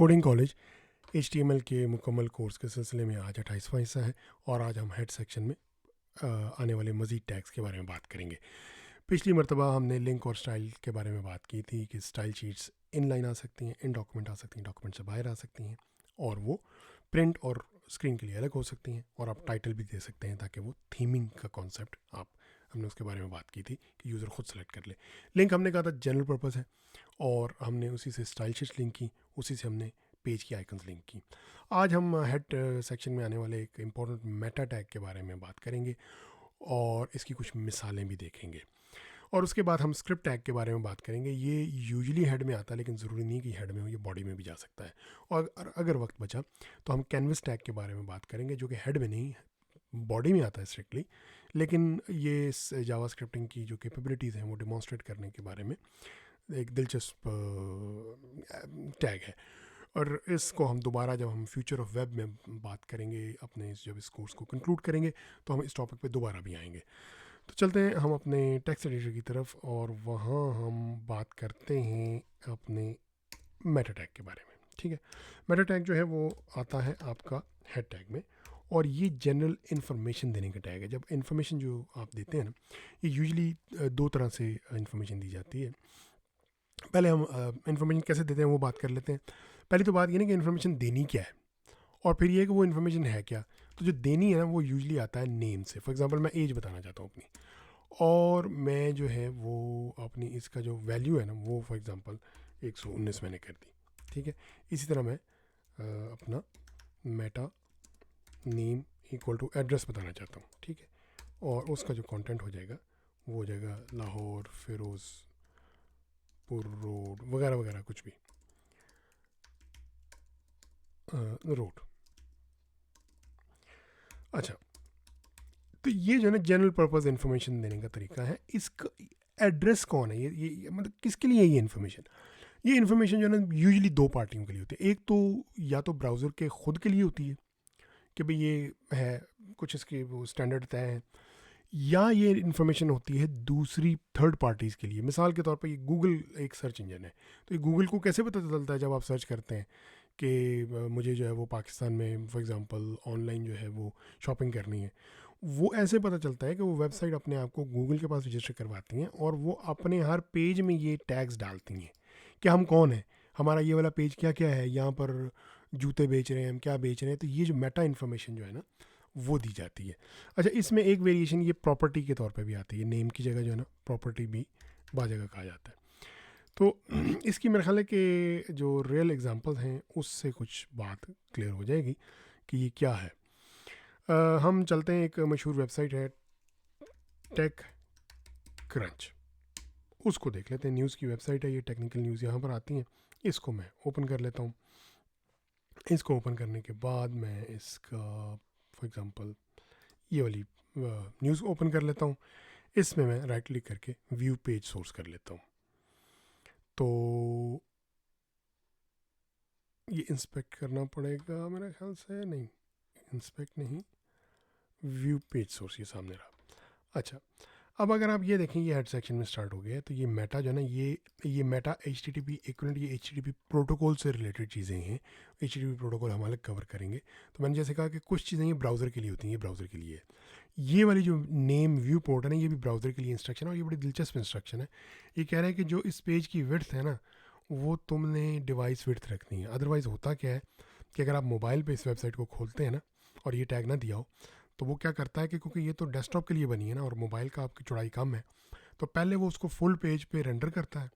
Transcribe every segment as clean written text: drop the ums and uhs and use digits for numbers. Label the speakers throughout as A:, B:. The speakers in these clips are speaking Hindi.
A: कोडिंग कॉलेज HTML के मुकम्मल कोर्स के सिलसिले में आज 28वां हिस्सा है और आज हम हेड सेक्शन में आने वाले मज़ीद टैग्स के बारे में बात करेंगे। पिछली मरतबा हमने लिंक और स्टाइल के बारे में बात की थी कि स्टाइल शीट्स इनलाइन आ सकती हैं, इन डॉक्यूमेंट आ सकती हैं, डॉक्यूमेंट से बाहर आ सकती हैं और वो प्रिंट और स्क्रीन के लिए अलग हो सकती हैं और आप टाइटल भी दे सकते हैं ताकि वो थीमिंग का कॉन्सेप्ट हमने उसके बारे में बात की थी कि यूज़र खुद सेलेक्ट कर ले। लिंक हमने कहा था जनरल पर्पज़ है और हमने उसी से स्टाइल शीट्स लिंक की, उसी से हमने पेज की आइकन्स लिंक की। आज हम हेड सेक्शन में आने वाले एक इम्पॉर्टेंट मेटा टैग के बारे में बात करेंगे और इसकी कुछ मिसालें भी देखेंगे और उसके बाद हम स्क्रिप्ट टैग के बारे में बात करेंगे। ये यूजुअली हेड में आता है लेकिन ज़रूरी नहीं कि हेड में हो, ये बॉडी में भी जा सकता है। और अगर वक्त बचा तो हम कैनवस टैग के बारे में बात करेंगे जो कि हेड में नहीं बॉडी में आता है स्ट्रिक्टली, लेकिन ये जावा स्क्रिप्टिंग की जो कैपेबिलिटीज़ हैं वो डिमॉन्स्ट्रेट करने के बारे में एक दिलचस्प टैग है। और इसको हम दोबारा जब हम फ्यूचर ऑफ वेब में बात करेंगे अपने जब इस कोर्स को कंक्लूड करेंगे तो हम इस टॉपिक पे दोबारा भी आएंगे। तो चलते हैं हम अपने टेक्स्ट एडिटर की तरफ और वहाँ हम बात करते हैं अपने मेटा टैग के बारे में। ठीक है, मेटा टैग जो है वो आता है आपका हेड टैग में और ये जनरल इन्फॉर्मेशन देने का टैग है। जब इन्फॉर्मेशन जो आप देते हैं ना, ये यूजुअली दो तरह से इन्फॉर्मेशन दी जाती है। पहले हम इन्फॉर्मेशन कैसे देते हैं वो बात कर लेते हैं। पहली तो बात ये ना कि इन्फॉर्मेशन देनी क्या है और फिर ये कि वो इन्फॉर्मेशन है क्या। तो जो देनी है ना वो यूजुअली आता है नेम से। फॉर एग्जांपल मैं एज बताना चाहता हूँ अपनी और मैं जो है वो अपनी इसका जो वैल्यू है ना वो फॉर एग्जांपल 119 मैंने कर दी। ठीक है, इसी तरह मैं अपना meta name equal to address बताना चाहता हूँ। ठीक है, और उसका जो कंटेंट हो जाएगा वो हो जाएगा लाहौर फिरोज़पुर रोड वगैरह वगैरह कुछ भी रोड। अच्छा, तो ये जो है ना जनरल पर्पस इन्फॉर्मेशन देने का तरीका है। इसका एड्रेस कौन है, ये मतलब किसके लिए ये इन्फॉर्मेशन। ये इन्फॉर्मेशन जो है ना यूजुअली दो पार्टियों के लिए होती है। एक तो या तो ब्राउज़र के खुद के लिए होती है कि भाई ये है कुछ इसके वो स्टैंडर्ड तय हैं, या ये इन्फॉर्मेशन होती है दूसरी थर्ड पार्टीज़ के लिए। मिसाल के तौर पर ये गूगल एक सर्च इंजन है, तो ये गूगल को कैसे पता चलता है जब आप सर्च करते हैं कि मुझे जो है वो पाकिस्तान में फॉर एग्जांपल ऑनलाइन जो है वो शॉपिंग करनी है। वो ऐसे पता चलता है कि वो वेबसाइट अपने आप को गूगल के पास रजिस्टर करवाती हैं और वो अपने हर पेज में ये टैग्स डालती हैं कि हम कौन हैं, हमारा ये वाला पेज क्या क्या है, यहाँ पर जूते बेच रहे हैं, हम क्या बेच रहे हैं। तो ये जो मेटा इन्फॉर्मेशन जो है ना वो दी जाती है। अच्छा, इसमें एक वेरिएशन ये प्रॉपर्टी के तौर पे भी आती है। नेम की जगह जो है ना प्रॉपर्टी भी बाद जगह कहा जाता है। तो इसकी मेरे ख्याल है कि जो रियल एग्जांपल्स हैं उससे कुछ बात क्लियर हो जाएगी कि ये क्या है। हम चलते हैं, एक मशहूर वेबसाइट है टेक क्रंच, उसको देख लेते हैं। न्यूज़ की वेबसाइट है ये, टेक्निकल न्यूज़ यहाँ पर आती हैं। इसको मैं ओपन कर लेता हूँ। इसको ओपन करने के बाद मैं इसका फॉर एग्ज़ाम्पल ये वाली न्यूज़ ओपन कर लेता हूँ। इसमें मैं राइट क्लिक करके व्यू पेज सोर्स कर लेता हूँ। तो ये इंस्पेक्ट करना पड़ेगा मेरे ख्याल से, नहीं इंस्पेक्ट नहीं, व्यू पेज सोर्स ये सामने रहा। अच्छा, अब अगर आप ये देखें ये हेड सेक्शन में स्टार्ट हो गया है। तो ये मेटा जो है ना ये मेटा HTTP इक्विवेलेंट, ये HTTP प्रोटोकॉल से रिलेटेड चीज़ें हैं। HTTP प्रोटोकॉल हम अलग कवर करेंगे। तो मैंने जैसे कहा कि कुछ चीज़ें ये ब्राउज़र के लिए होती हैं, ये ब्राउज़र के लिए है। ये वाली जो नेम व्यू पोर्ट है ना ये भी ब्राउज़र के लिए इंस्ट्रक्शन है और ये बड़ी दिलचस्प इंस्ट्रक्शन है। ये कह रहा है कि जो इस पेज की विड्थ है ना वो तुमने डिवाइस विड्थ रखनी है। अदरवाइज़ होता क्या है कि अगर आप मोबाइल पे इस वेबसाइट को खोलते हैं ना और ये टैग ना दिया हो तो वो क्या करता है कि क्योंकि ये तो डेस्कटॉप के लिए बनी है ना और मोबाइल का आपकी चौड़ाई कम है, तो पहले वो उसको फुल पेज पे रेंडर करता है।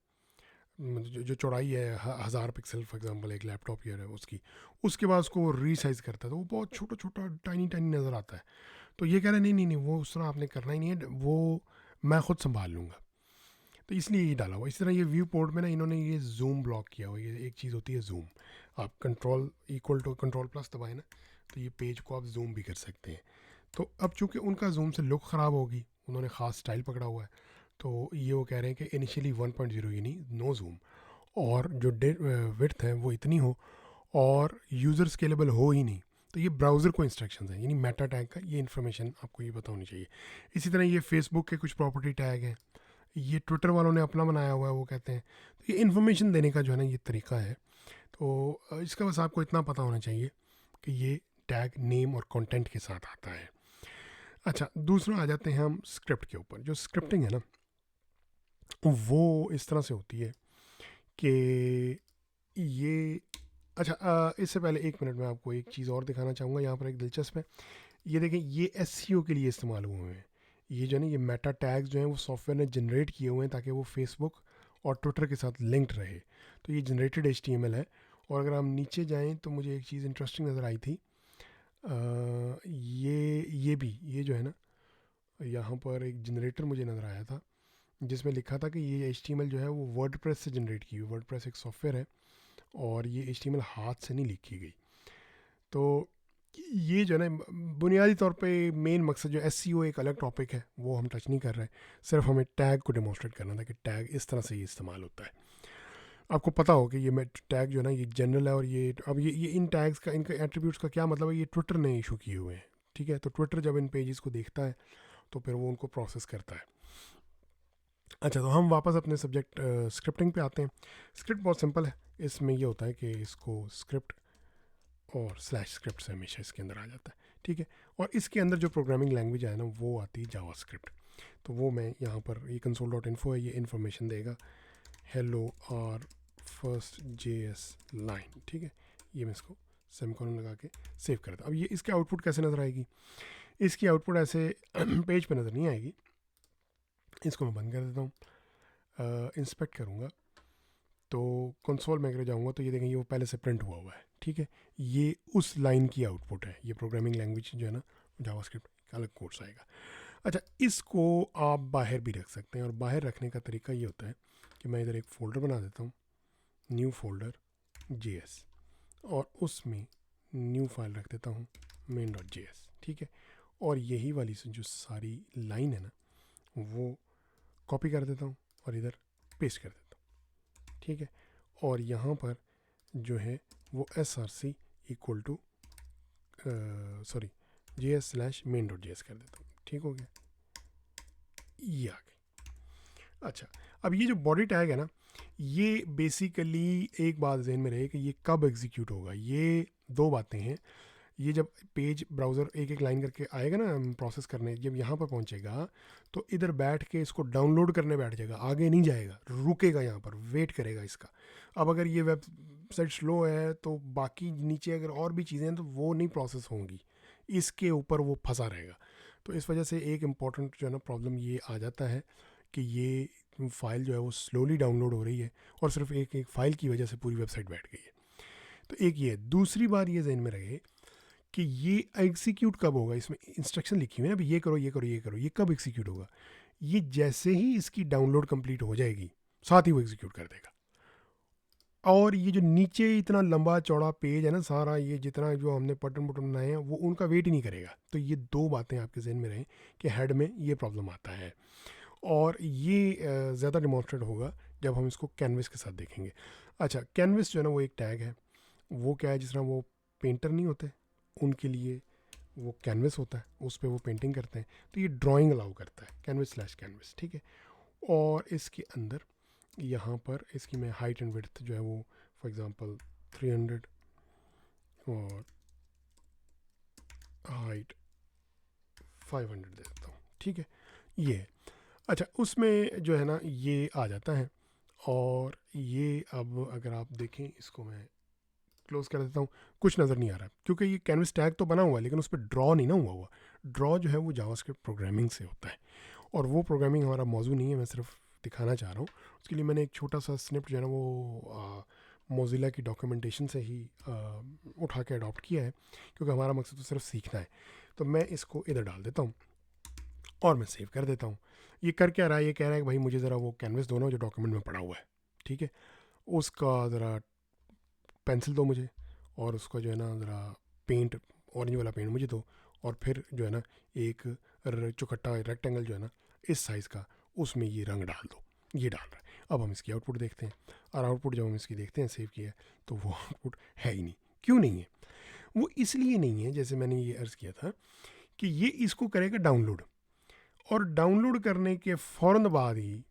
A: जो चौड़ाई है 1000 पिक्सल फॉर एग्जांपल एक लैपटॉप ये है उसकी, उसके बाद उसको रीसाइज करता है तो वो बहुत छोटा छोटा टाइनी टाइनी नज़र आता है। तो ये कह रहे हैं नहीं नहीं नहीं वो उस तरह आपने करना ही नहीं है, वो मैं खुद संभाल लूँगा। तो इसलिए ये डाला हुआ। इसी तरह ये व्यू पोर्ट में ना इन्होंने ये जूम ब्लॉक किया हुआ। ये एक चीज़ होती है जूम, आप control equal to control plus दबाए ना तो ये पेज को आप जूम भी कर सकते हैं। तो अब चूंकि उनका जूम से लुक ख़राब होगी, उन्होंने ख़ास स्टाइल पकड़ा हुआ है, तो ये वो कह रहे हैं कि इनिशियली 1.0 यानी नो जूम और जो विड्थ है वो इतनी हो और यूज़र स्केलेबल हो ही नहीं। तो ये ब्राउज़र को इंस्ट्रक्शंस हैं, यानी मेटा टैग का ये इन्फॉर्मेशन आपको ये पता होनी चाहिए। इसी तरह ये फेसबुक के कुछ प्रॉपर्टी टैग हैं, ये ट्विटर वालों ने अपना बनाया हुआ है वो कहते हैं। तो ये इन्फॉर्मेशन देने का जो है ना ये तरीका है। तो इसका बस आपको इतना पता होना चाहिए कि ये टैग नेम और कंटेंट के साथ आता है। अच्छा, दूसरा आ जाते हैं हम स्क्रिप्ट के ऊपर। जो स्क्रिप्टिंग है ना, वो इस तरह से होती है कि ये अच्छा, इससे पहले एक मिनट में आपको एक चीज़ और दिखाना चाहूँगा। यहाँ पर एक दिलचस्प है, ये देखें, ये एसईओ के लिए इस्तेमाल हुए हैं। ये जो है ना, ये मेटा टैग्स जो हैं वो सॉफ्टवेयर ने जनरेट किए हुए हैं ताकि वो फेसबुक और ट्विटर के साथ लिंक्ड रहे। तो ये जनरेटेड HTML है। और अगर हम नीचे जाएं तो मुझे एक चीज़ इंटरेस्टिंग नज़र आई थी। ये जो है ना, यहाँ पर एक जनरेटर मुझे नज़र आया था जिसमें लिखा था कि ये HTML जो है वो वर्डप्रेस से जनरेट की हुई। वर्डप्रेस एक सॉफ्टवेयर है और ये HTML हाथ से नहीं लिखी गई। तो ये जो है ना, बुनियादी तौर पे मेन मकसद जो SEO एक अलग टॉपिक है, वो हम टच नहीं कर रहे। सिर्फ हमें टैग को डेमोन्स्ट्रेट करना था कि टैग इस तरह से ये इस्तेमाल होता है। आपको पता हो कि ये मैं टैग जो है ना, ये जनरल है। और ये अब ये इन टैग्स का, इनके एट्रीब्यूट्स का क्या मतलब है, ये ट्विटर ने इशू किए हुए हैं। ठीक है, तो ट्विटर जब इन पेजेस को देखता है तो फिर वो उनको प्रोसेस करता है। अच्छा, तो हम वापस अपने सब्जेक्ट स्क्रिप्टिंग पे आते हैं। स्क्रिप्ट बहुत सिंपल है। इसमें ये होता है कि इसको स्क्रिप्ट और स्लैश स्क्रिप्ट से हमेशा इसके अंदर आ जाता है। ठीक है, और इसके अंदर जो प्रोग्रामिंग लैंग्वेज है ना, वो आती है जावा स्क्रिप्ट। तो वो मैं यहाँ पर, ये console.info है, ये इन्फॉर्मेशन देगा हेलो और फर्स्ट JS लाइन। ठीक है, ये मैं इसको सेमीकोलन लगा के सेव कर देता। अब ये इसके आउटपुट कैसे नज़र आएगी? इसकी आउटपुट ऐसे पेज पे नज़र नहीं आएगी। इसको मैं बंद कर देता हूँ। इंस्पेक्ट करूँगा तो कंसोल में अगर जाऊँगा तो ये देखेंगे वो पहले से प्रिंट हुआ है। ठीक है, ये उस लाइन की आउटपुट है। ये प्रोग्रामिंग लैंग्वेज जो है ना, जावास्क्रिप्ट का अलग कोर्स आएगा। अच्छा, इसको आप बाहर भी रख सकते हैं। और बाहर रखने का तरीका ये होता है कि मैं इधर एक फ़ोल्डर बना देता हूँ, न्यू फोल्डर JS, और उसमें न्यू फाइल रख देता हूँ main.js। ठीक है, और यही वाली जो सारी लाइन है ना, वो कॉपी कर देता हूँ और इधर पेस्ट कर देता हूँ। ठीक है, और यहाँ पर जो है वो src equal to sorry JS/main.js कर देता हूँ। ठीक हो गया, ये आ गई। अच्छा, अब ये जो बॉडी टैग है ना, ये बेसिकली एक बात जहन में रहे कि ये कब एग्जीक्यूट होगा। ये दो बातें हैं। ये जब पेज ब्राउज़र एक एक लाइन करके आएगा ना प्रोसेस करने, जब यहाँ पर पहुँचेगा तो इधर बैठ के इसको डाउनलोड करने बैठ जाएगा, आगे नहीं जाएगा, रुकेगा यहाँ पर, वेट करेगा इसका। अब अगर ये वेबसाइट स्लो है तो बाकी नीचे अगर और भी चीज़ें हैं तो वो नहीं प्रोसेस होंगी, इसके ऊपर वो फंसा रहेगा। तो इस वजह से एक इम्पॉर्टेंट जो है ना प्रॉब्लम ये आ जाता है कि ये फाइल जो है वो स्लोली डाउनलोड हो रही है और सिर्फ एक एक फ़ाइल की वजह से पूरी वेबसाइट बैठ गई है। तो एक ये, दूसरी बात ये जहन में रहे कि ये एग्जीक्यूट कब होगा। इसमें इंस्ट्रक्शन लिखी हुई है ना, ये करो ये करो ये करो, ये कब एग्जीक्यूट होगा? ये जैसे ही इसकी डाउनलोड कंप्लीट हो जाएगी साथ ही वो एग्जीक्यूट कर देगा। और ये जो नीचे इतना लंबा चौड़ा पेज है ना सारा, ये जितना जो हमने बटन बनाए हैं वो उनका वेट ही नहीं करेगा। तो ये दो बातें आपके जहन में रहें कि हेड में ये प्रॉब्लम आता है। और ये ज़्यादा डिमॉन्स्ट्रेट होगा जब हम इसको कैनवस के साथ देखेंगे। अच्छा, कैनवस जो है ना वो एक टैग है। वो क्या है, जिस तरह वो पेंटर नहीं होते उनके लिए वो कैनवस होता है, उस पर वो पेंटिंग करते हैं। तो ये ड्राइंग अलाउ करता है, कैनवस/कैनवस। ठीक है, और इसके अंदर यहाँ पर इसकी मैं हाइट एंड विड्थ जो है वो फॉर एग्जांपल 300 और हाइट 500 दे देता हूँ। ठीक है, ये है। अच्छा, उसमें जो है ना ये आ जाता है। और ये अब अगर आप देखें, इसको मैं क्लोज कर देता हूँ, कुछ नज़र नहीं आ रहा है क्योंकि ये कैनवस टैग तो बना हुआ है लेकिन उस पर ड्रॉ नहीं ना हुआ। ड्रॉ जो है वो जावास्क्रिप्ट प्रोग्रामिंग से होता है और वो प्रोग्रामिंग हमारा मौजू नहीं है, मैं सिर्फ दिखाना चाह रहा हूँ। उसके लिए मैंने एक छोटा सा स्निप्ट जो है ना वो मोजिला की डॉक्यूमेंटेशन से ही उठा के अडॉप्ट किया है क्योंकि हमारा मकसद तो सिर्फ सीखना है। तो मैं इसको इधर डाल देता हूँ और मैं सेव कर देता हूँ। ये कर क्या रहा है, ये कह रहा है कि भाई मुझे ज़रा वो कैनवस दो ना जो डॉक्यूमेंट में पड़ा हुआ है। ठीक है, उसका ज़रा पेंसिल दो मुझे और उसका जो है ना ज़रा पेंट, ऑरेंज वाला पेंट मुझे दो। और फिर जो है ना एक चौखट्टा रेक्टेंगल जो है ना इस साइज़ का, उसमें ये रंग डाल दो। ये डाल रहा है। अब हम इसकी आउटपुट देखते हैं और आउटपुट जब हम इसकी देखते हैं सेव किया है तो वो आउटपुट है ही नहीं। क्यों नहीं है? वो इसलिए नहीं है, जैसे मैंने ये अर्ज़ किया था कि ये इसको करेगा डाउनलोड, और डाउनलोड करने के फ़ौरन बाद ही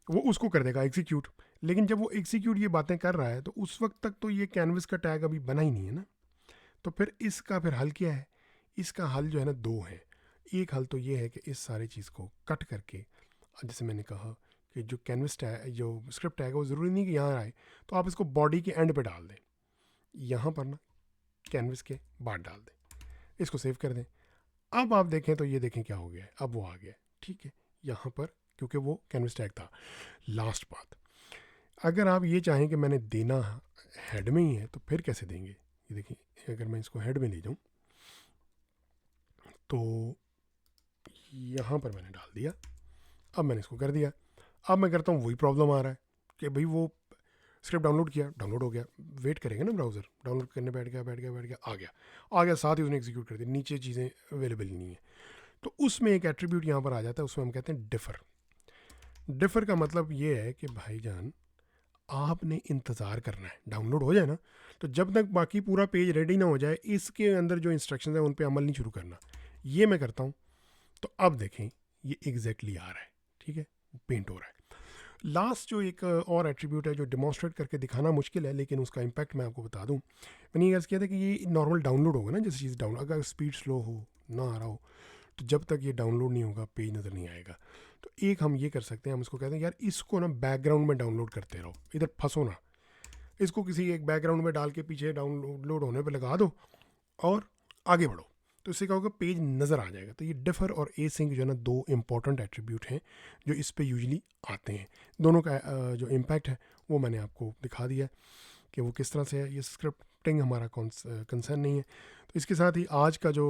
A: वो उसको कर देगा एग्जीक्यूट। लेकिन जब वो एग्जीक्यूट ये बातें कर रहा है तो उस वक्त तक तो ये कैनवस का टैग अभी बना ही नहीं है ना। तो फिर इसका फिर हल क्या है? इसका हल जो है ना दो है। एक हल तो ये है कि इस सारी चीज़ को कट करके, जैसे मैंने कहा कि जो कैनवस टैग, जो स्क्रिप्ट टैग है, वो ज़रूरी नहीं कि यहाँ आए, तो आप इसको बॉडी के एंड पे डाल दें, यहाँ पर ना कैनवस के बाद डाल दें, इसको सेव कर दें। अब आप देखें तो ये देखें क्या हो गया है, अब वो आ गया है, ठीक है, यहाँ पर, क्योंकि वो कैनवस टैग था। लास्ट बात, अगर आप ये चाहें कि मैंने देना हेड में ही है तो फिर कैसे देंगे? ये देखिए, अगर मैं इसको हेड में ले जाऊँ तो यहाँ पर मैंने डाल दिया, अब मैंने इसको कर दिया। अब मैं करता हूँ, वही प्रॉब्लम आ रहा है कि भाई वो स्क्रिप्ट डाउनलोड किया, डाउनलोड हो गया, वेट करेंगे ना ब्राउज़र, डाउनलोड करने बैठ गया, आ गया, साथ ही उसने एग्जीक्यूट कर दिया, नीचे चीज़ें अवेलेबल नहीं है। तो उसमें एक एट्रीब्यूट यहाँ पर आ जाता है, उसमें हम कहते हैं डिफ़र। डिफ़र का मतलब ये है कि भाईजान आपने इंतज़ार करना है, डाउनलोड हो जाए ना, तो जब तक बाकी पूरा पेज रेडी ना हो जाए, इसके अंदर जो इंस्ट्रक्शंस हैं उन पे अमल नहीं शुरू करना। ये मैं करता हूँ, तो अब देखें ये एग्जैक्टली आ रहा है, ठीक है, पेंट हो रहा है। लास्ट जो एक और एट्रीब्यूट है जो डिमॉन्स्ट्रेट करके दिखाना मुश्किल है, लेकिन उसका इम्पैक्ट मैं आपको बता दूं। मैंने ये किया था कि ये नॉर्मल डाउनलोड होगा ना, जैसे चीज़ डाउनलोड, अगर स्पीड स्लो हो ना आ रहा हो, तो जब तक ये डाउनलोड नहीं होगा पेज नज़र नहीं आएगा। तो एक हम ये कर सकते हैं, हम इसको कहते हैं यार इसको ना बैकग्राउंड में डाउनलोड करते रहो, इधर फंसो ना, इसको किसी एक बैकग्राउंड में डाल के पीछे डाउनलोड होने पर लगा दो और आगे बढ़ो, तो इससे क्या होगा, पेज नज़र आ जाएगा। तो ये डिफ़र और ए सिंक जो है ना, दो इंपॉर्टेंट एट्रीब्यूट हैं जो इस पे यूजली आते हैं। दोनों का जो इम्पैक्ट है वो मैंने आपको दिखा दिया है कि वो किस तरह से है। ये स्क्रिप्टिंग हमारा कंसर्न नहीं है। तो इसके साथ ही आज का जो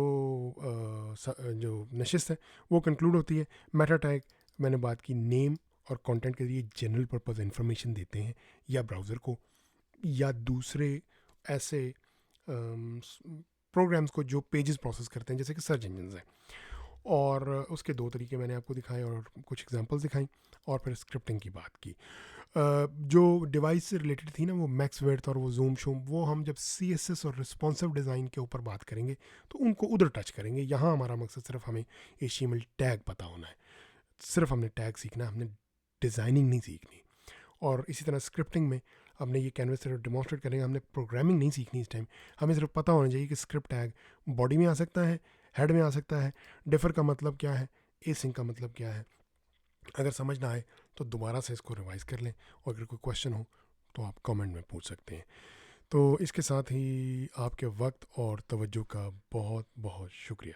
A: नशिस्त है वो कंक्लूड होती है। मेटा टैग मैंने बात की, नेम और कंटेंट के लिए जनरल पर्पस इंफॉर्मेशन देते हैं, या ब्राउज़र को या दूसरे ऐसे प्रोग्राम्स को जो पेजेस प्रोसेस करते हैं, जैसे कि सर्च इंजन हैं। और उसके दो तरीके मैंने आपको दिखाए और कुछ एग्जांपल्स दिखाई, और फिर स्क्रिप्टिंग की बात की। जो डिवाइस से रिलेटेड थी ना, वो मैक्स विड्थ और वो जूम शूम, वो हम जब CSS और रिस्पॉन्सिव डिज़ाइन के ऊपर बात करेंगे तो उनको उधर टच करेंगे। यहाँ हमारा मकसद सिर्फ हमें HTML टैग पता होना है, सिर्फ हमने टैग सीखना है, हमने डिज़ाइनिंग नहीं सीखनी। और इसी तरह स्क्रिप्टिंग में हमने ये कैनवस सिर्फ डिमॉन्स्ट्रेट करेंगे, हमने प्रोग्रामिंग नहीं सीखनी इस टाइम। हमें सिर्फ पता होना चाहिए कि स्क्रिप्ट टैग बॉडी में आ सकता है, हेड में आ सकता है, डिफ़र का मतलब क्या है, एसिंक का मतलब क्या है। अगर समझ ना आए तो दोबारा से इसको रिवाइज़ कर लें, और अगर कोई क्वेश्चन हो तो आप कमेंट में पूछ सकते हैं। तो इसके साथ ही आपके वक्त और तवज्जो का बहुत बहुत शुक्रिया।